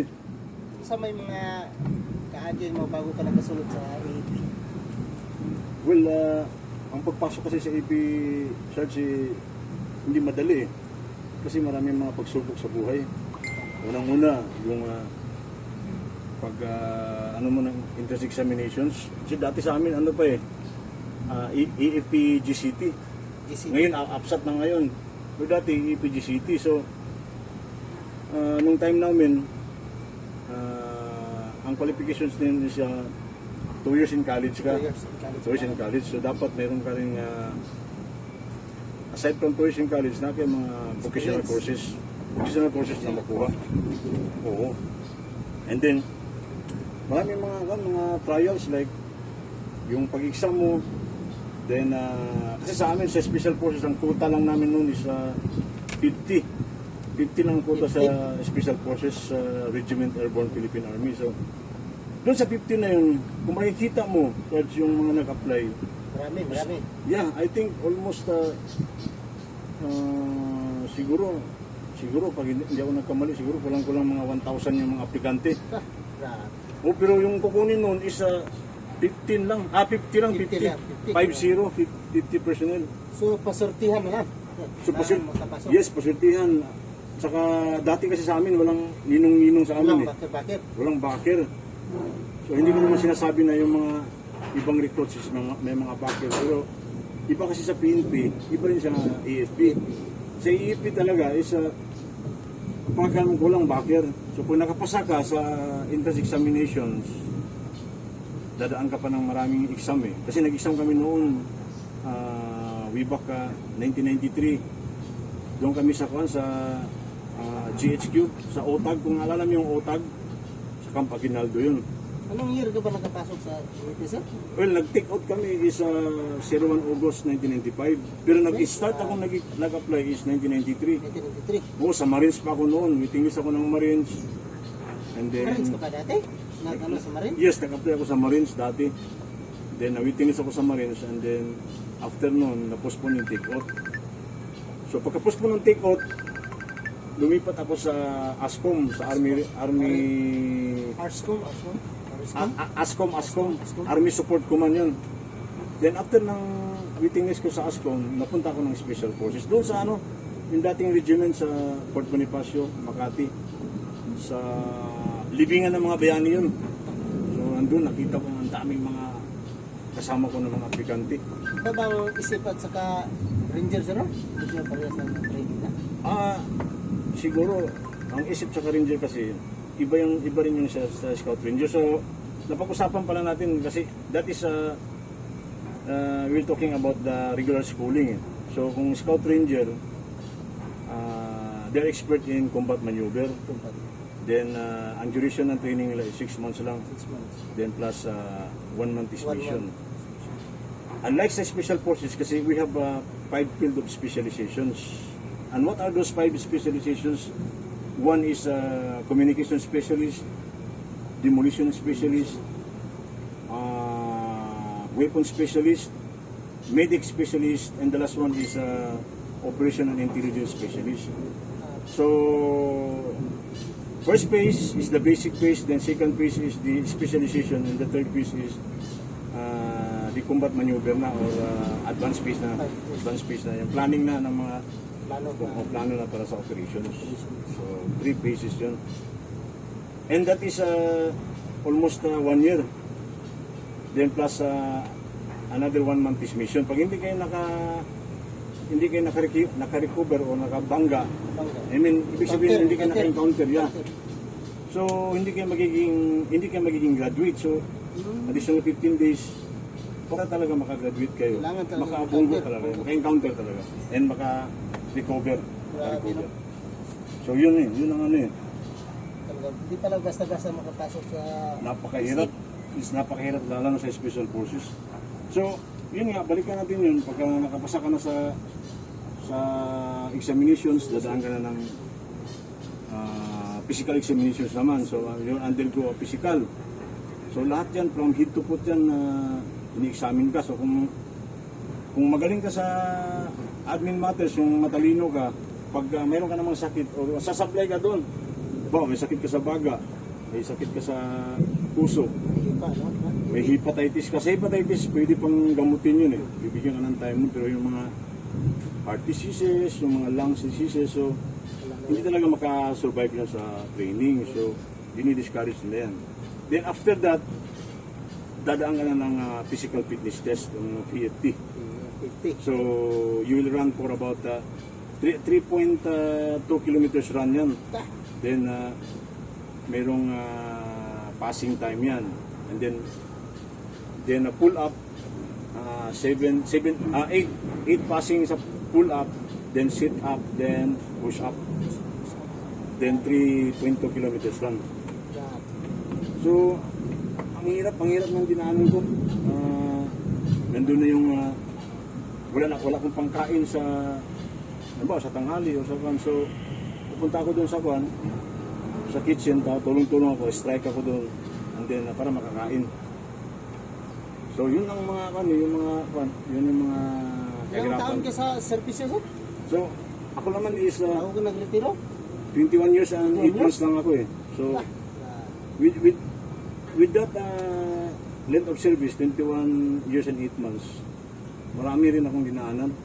eh. Sa may mga kaagin mo bago ka nakasulod sa AP. Well, ang pagpasok kasi sa AP Search hindi madali eh. Kasi maraming mga pagsubok sa buhay. Unang-una, yung ano mo ng entrance examinations. Kasi dati sa amin, ano pa eh, EFP GCT. Ngayon, APSAT na ngayon. Pero dati, EFP GCT. So, nung time namin, ang qualifications din is 2 years in college ka. 2 years in college. So, dapat meron ka rin, aside from 2 years in college, na kaya mga vocational courses. Vocational courses na makuha. Oo. And then, maraming mga trials like yung pag-exam mo. Then, kasi sa amin, sa special forces, ang quota lang namin noon is 50. 50 lang quota sa special forces Regiment Airborne Philippine Army. So, doon sa 50 na yun, kung makikita mo, towards yung mga nag-apply. Marami. Yeah, I think almost, siguro, pag hindi ako nagkamali, siguro kulang-kulang mga 1,000 yung mga aplikante. O, pero yung kukunin noon is 15 lang. 50 lang, 50. 50 personnel. So, pasortihan na lang. So, yes, pasortihan. Saka dati kasi sa amin, walang ninong-ninong sa amin eh. Bakit? Walang backer. So, hindi ko naman sinasabi na yung mga ibang recruits is may mga backer. Pero, iba kasi sa PNP, iba rin sa AFP. Sa AFP talaga is pagkakalong kulang backer. So, kung nakapasa ka sa entrance examinations, dadaan ka pa ng maraming exam eh. Kasi nag-exam kami noon, way back 1993. Doon kami sa GHQ, sa OTAG. Kung alala mo yung OTAG, sa Camp Aguinaldo yun. Anong year ka ba nakapasok sa UP, sir? Well, nag-take out kami is 01 August 1995. Pero nag-start ako nag-apply is 1993. 1993. Oo, sa Marines pa ako noon. Waiting list ako ng Marines. And then, Marines ka pa dati? Nag-ano sa Marines? yes, nag-apply ako sa Marines dati. Then, waiting list ako sa Marines. And then, after noon, na-postpone yung take-out. So, pagka-postpone ng take-out, lumipat ako sa ASCOM, sa ASCOM, Army Support Command yun. Then after ng waiting list ko sa ASCOM, napunta ako ng Special Forces. Doon sa yung dating regiment sa Fort Bonifacio, Makati, sa libingan ng mga bayani yun. So andun, nakita ko ang daming mga kasama ko ng mga aplikante. Ito bang isip at saka Rangers, ano? Hindi siya parehas ng training na? Siguro, ang isip sa Ranger kasi, iba rin yung sa Scout Ranger. So, napag-usapan pala natin kasi that is we're talking about the regular schooling. So, kung Scout Ranger, they're expert in combat maneuver. Then, ang duration ng training nila is 6 months lang. 6 months. Then, plus 1 month is mission. Unlike sa Special Forces, kasi we have 5 field of specializations. And what are those 5 specializations? One is communication specialist, demolition specialist, weapon specialist, medic specialist, and the last one is operation and intelligence specialist. So, first phase is the basic phase, then second phase is the specialization, and the third phase is the combat maneuver na or advanced phase na. Advanced phase na yung planning na ng mga plano na para sa operations. So, 3 phases yun. And that is almost 1 year. Then plus another 1 month is mission. Pag hindi kayo naka-recover o nakabangga, I mean, ibig sabihin hindi kayo naka-encounter, yeah. So, hindi kayo magiging graduate. So, additional 15 days para talaga maka-graduate kayo. Maka-abulgo talaga, maka-encounter talaga. And maka-recover. So, yun ang ano eh. Hindi pala basta-basta makapasok sa... Napakahirap. Napakahirap lalo na sa Special Forces. So, yun nga, balikan natin yun. Pagka nakapasa ka na sa examinations, dadaan ka na ng physical examinations naman. So, yun undergo physical. So, lahat yan, from head to foot yan, ini-examine ka. So, kung magaling ka sa admin matters, yung matalino ka, pag mayroon ka namang sakit, o sasablay ka doon. Ba, may sakit ka sa baga, may sakit ka sa puso, Hipa, no? may hepatitis ka. Sa hepatitis, pwede pang gamutin yun eh. Bibigyan ka ng time mo, pero yung mga heart diseases, yung mga lungs diseases, so hindi talaga makasurvive na sa training. So, dinidiscourage nila yan. Then after that, dadaan ka na ng physical fitness test, ng PFT. 50. So, you will run for about 3.2 kilometers run yan. Then, merong passing time yan. And then pull up, 8 passing sa pull up, then sit up, then push up. Then 3.2 kilometers run. So, ang hirap ng dinaanan ko. Nandun na yung wala akong pangkain sa sa tanghali o sa kwan. So, pupunta ako doon sa kitchen, tulong-tulong ako, strike ako doon, and then para makakain. So, yun ang mga yun yung mga Ilang taon ka sa service sir? So, ako naman is Ako ka nagretiro? 21 years and 8 months lang ako eh. So, with that length of service, 21 years and 8 months, marami rin akong dinaanan.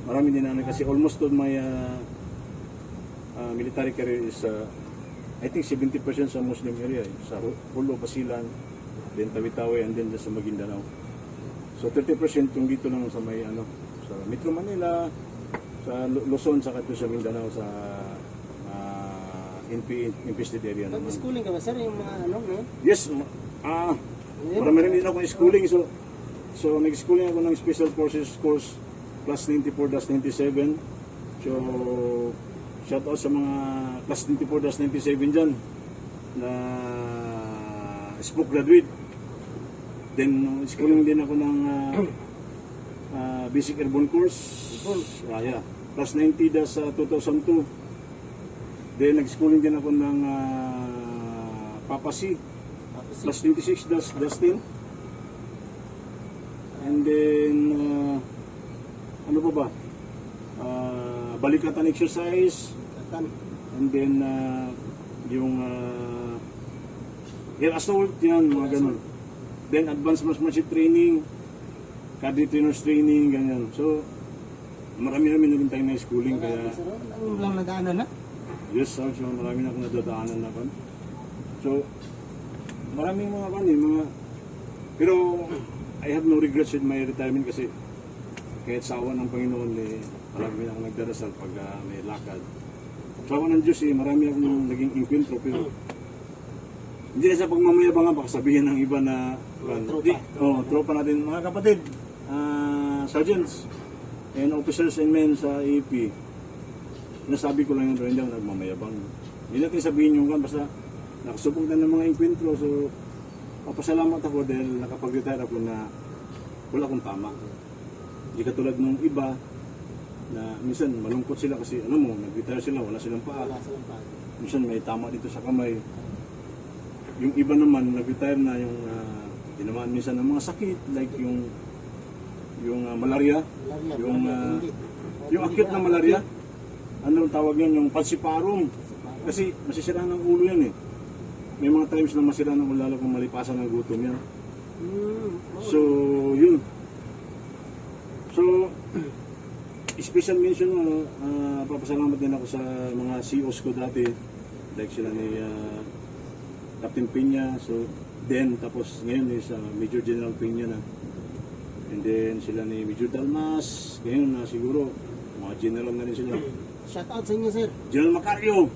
Marami dinaanan kasi almost all my military career is I think 70% sa Muslim area eh. Sa Hulo, Basilan, then Tawi-Tawi, and then sa Maguindanao. So 30% yung dito lang sa may sa Metro Manila, sa Luzon, saka sa Mindanao, sa infested area naman. Nag-schooling ka ba sir? Yung mga no? Yes, marami rin din ako schooling. So nag-schooling ako ng Special Forces Course Class 94-97. So, shout out sa mga Class 94-97 dyan na spoke graduate. Then, schooling din ako ng Basic Airborne Course. Yeah. Class 90-2002. Then, nag-schooling din ako ng Papasi. Class 26-10. And then, ano pa ba? Balikatan exercise. And then, yung air assault, yan, mga ganun. Then, advanced marksmanship training, cadre trainers training, ganyan. So, marami naging tayo na schooling. Kaya, Ang lang nadaanan na? yes, sir. So, marami na akong nadadaanan na kan. So, maraming pero, I have no regrets with my retirement kasi kahit sa awa ng Panginoon, marami na akong nagdarasal pag may lakad. Sa awa ng Diyos, marami akong naging inkwentro, pero hindi na sa pagmamayabangan, baka sabihin ng iba na tropa natin, mga kapatid, sergeants, and officers and men sa AP. Nasabi ko lang yun, pero hindi ako nagmamayabang. Hindi natin sabihin yung basta nakasubok na ng mga inkwentro, so papasalamat ako dahil nakapag-retire ako na wala akong tama. Hindi katulad ng iba na minsan malungkot sila kasi nag-retire sila, wala silang paa. Minsan may tama dito sa kamay. Yung iba naman nag-retire na yung tinamaan minsan ng mga sakit like yung malaria, yung akit na malaria. Ano tawag yan? Yung falciparum. Kasi masisira ng ulo yan eh. May mga times na masira ng ulo lalo kung malipasan ng gutom yan. So, yun. So, special mention, papasalamat din ako sa mga COs ko dati. Like sila ni Captain Peña. So, then, tapos ngayon is Major General Peña na. And then, sila ni Major Dalmas. Ngayon na siguro, mga general na rin sila. Shout out sa inyo sir. General Macario.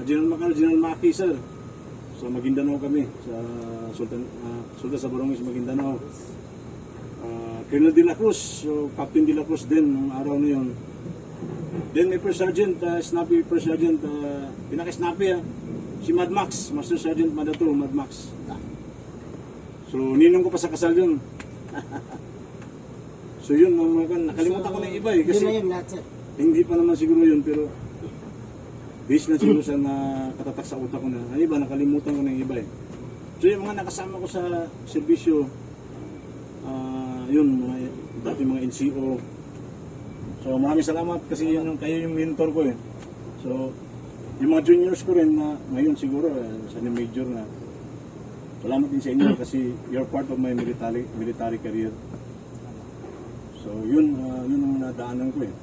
General Maki, sir. So, Maguindanao kami. Sa Sultan sa Barangay sa Maguindanao. Colonel De La Cruz, so Captain De La Cruz din nung araw na yun. Then may First Sergeant, Snappy First Sergeant, pinaka-snappy si Mad Max, Master Sergeant Madato, Mad Max. So ninong ko pa sa kasal yun. So yun, nakalimutan ko na yung iba eh. Kasi Yun na yun lahat sir. hindi pa naman siguro yun, pero based na siguro sa nakatatak sa utak ko na, ano ba, nakalimutan ko na yung iba eh. So yung mga nakasama ko sa serbisyo, yun, dati mga NCO. So maraming salamat kasi kayo yung mentor ko eh. So yung mga juniors ko rin na ngayon siguro sa major na salamat din sa inyo kasi you're part of my military career. So yun ang nadaanan ko eh.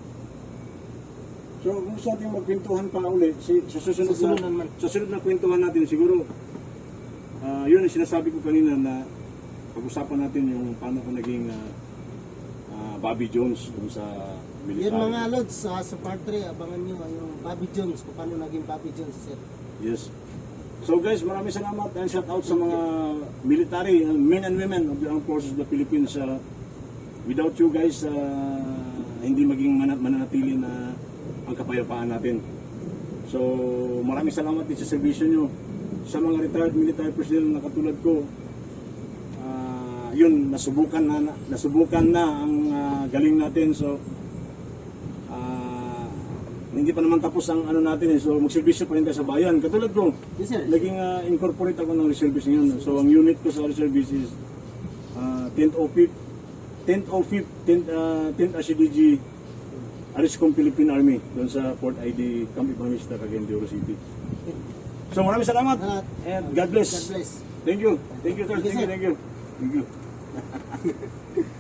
So kung sa ating magkwentuhan pa uli, sa susunod na kwentuhan natin siguro, yun ang sinasabi ko kanina na pag-usapan natin yung paano ko naging Bobby Jones dun sa military. Yan mga lods, sa part 3, abangan nyo yung Bobby Jones, kung paano naging Bobby Jones, sir. Yes. So guys, maraming salamat and shout out sa mga military, men and women of the Armed Forces of the Philippines. Without you guys, hindi maging mananatili na ang kapayapaan natin. So maraming salamat din sa servisyo nyo. Sa mga retired military personnel na katulad ko, yun, nasubukan na ang galing natin. So hindi pa naman tapos ang ano natin eh. So magservisyo pa rin tayo sa bayan. Katulad ko, Yes, sir. naging incorporate ako ng reservice ngayon. So ang unit ko sa reservice is 10th RCDG Ariscom Philippine Army doon sa Port ID Camp Ipamista, Cagayan de Oro City. So maraming salamat and God bless. God bless. Thank you. Thank you, sir. Thank you, sir. Thank you.